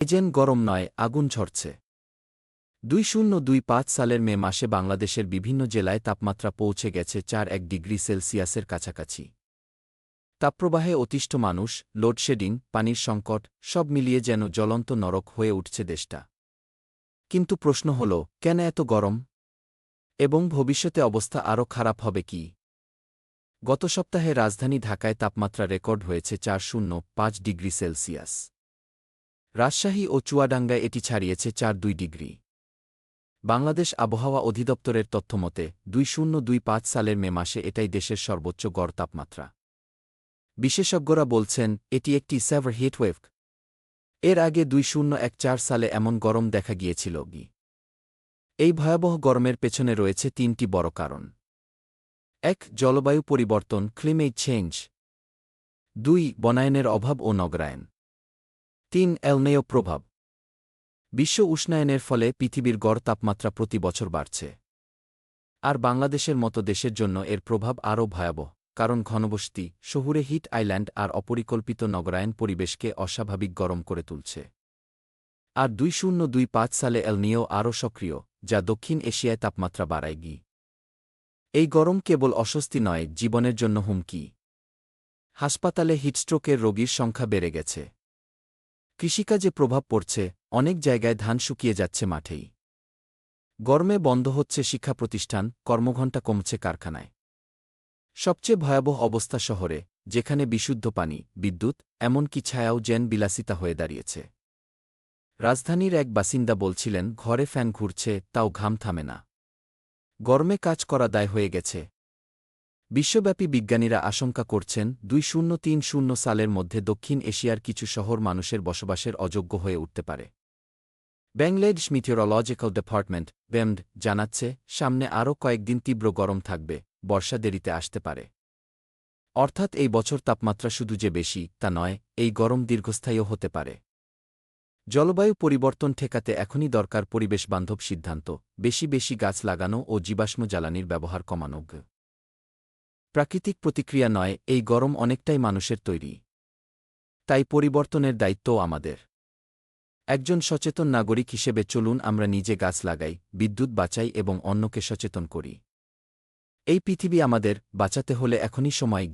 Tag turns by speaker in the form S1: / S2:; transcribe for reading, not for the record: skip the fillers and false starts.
S1: এজেন গরম নয়, আগুন ঝরছে। 2025 সালের মে মাসে বাংলাদেশের বিভিন্ন জেলায় তাপমাত্রা পৌঁছে গেছে 4.1 ডিগ্রি সেলসিয়াসের কাছাকাছি। তাপপ্রবাহে অতিষ্ঠ মানুষ, লোডশেডিং, পানির সংকট সব মিলিয়ে যেন জ্বলন্ত নরক হয়ে উঠছে দেশটা। কিন্তু প্রশ্ন হল, কেন এত গরম? এবং ভবিষ্যতে অবস্থা আরও খারাপ হবে কি? গত সপ্তাহে রাজধানী ঢাকায় তাপমাত্রা রেকর্ড হয়েছে 4.5 ডিগ্রি সেলসিয়াস। রাজশাহী ও চুয়াডাঙ্গায় এটি ছাড়িয়েছে 4.2 ডিগ্রি। বাংলাদেশ আবহাওয়া অধিদপ্তরের তথ্যমতে 2025 সালের মে মাসে এটাই দেশের সর্বোচ্চ গড় তাপমাত্রা। বিশেষজ্ঞরা বলছেন, এটি একটি সেভার হিটওয়েভ। এর আগে 2014 সালে এমন গরম দেখা গিয়েছিল। এই ভয়াবহ গরমের পেছনে রয়েছে 3টি বড় কারণ। 1. জলবায়ু পরিবর্তন, ক্লাইমেট চেঞ্জ। 2. বনায়নের অভাব ও নগরায়ন। 3. এল নিনো প্রভাব। বিশ্ব উষ্ণায়নের ফলে পৃথিবীর গড় তাপমাত্রা প্রতি বছর বাড়ছে। আর বাংলাদেশের মতো দেশের জন্য এর প্রভাব আরও ভয়াবহ, কারণ ঘনবসতি, শহুরে হিট আইল্যান্ড আর অপরিকল্পিত নগরায়ন পরিবেশকে অস্বাভাবিক গরম করে তুলছে। আর 2025 সালে এল নিনো আরও সক্রিয়, যা দক্ষিণ এশিয়ায় তাপমাত্রা বাড়ায়। এই গরম কেবল অস্বস্তি নয়, জীবনের জন্য হুমকি। হাসপাতালে হিটস্ট্রোকের রোগীর সংখ্যা বেড়ে গেছে। কৃষিকাজে প্রভাব পড়ছে, অনেক জায়গায় ধান শুকিয়ে যাচ্ছে মাঠেই। গরমে বন্ধ হচ্ছে শিক্ষা প্রতিষ্ঠান, কর্মঘণ্টা কমছে কারখানায়। সবচেয়ে ভয়াবহ অবস্থা শহরে, যেখানে বিশুদ্ধ পানি, বিদ্যুৎ, এমনকি ছায়াও যেন বিলাসিতা হয়ে দাঁড়িয়েছে। রাজধানীর এক বাসিন্দা বলছিলেন, ঘরে ফ্যান ঘুরছে, তাও ঘাম থামে না। গরমে কাজ করা দায় হয়ে গেছে। বিশ্বব্যাপী বিজ্ঞানীরা আশঙ্কা করছেন, 2030 সালের মধ্যে দক্ষিণ এশিয়ার কিছু শহর মানুষের বসবাসের অযোগ্য হয়ে উঠতে পারে। বাংলাদেশ মিটিওরোলজিক্যাল ডিপার্টমেন্ট BEMD জানাচ্ছে, সামনে আরও কয়েকদিন তীব্র গরম থাকবে, বর্ষা দেরিতে আসতে পারে। অর্থাৎ এই বছর তাপমাত্রা শুধু যে বেশি, তা নয়, এই গরম দীর্ঘস্থায়ীও হতে পারে। জলবায়ু পরিবর্তন ঠেকাতে এখনই দরকার পরিবেশবান্ধব সিদ্ধান্ত, বেশি বেশি গাছ লাগানো ও জীবাশ্ম জ্বালানির ব্যবহার কমানো। প্রাকৃতিক প্রতিক্রিয়া নয়, এই গরম অনেকটাই মানুষের তৈরি। তাই পরিবর্তনের দায়িত্বও আমাদের। একজন সচেতন নাগরিক হিসেবে চলুন আমরা নিজে গাছ লাগাই, বিদ্যুৎ বাঁচাই এবং অন্যকে সচেতন করি। এই পৃথিবী আমাদের, বাঁচাতে হলে এখনই সময়।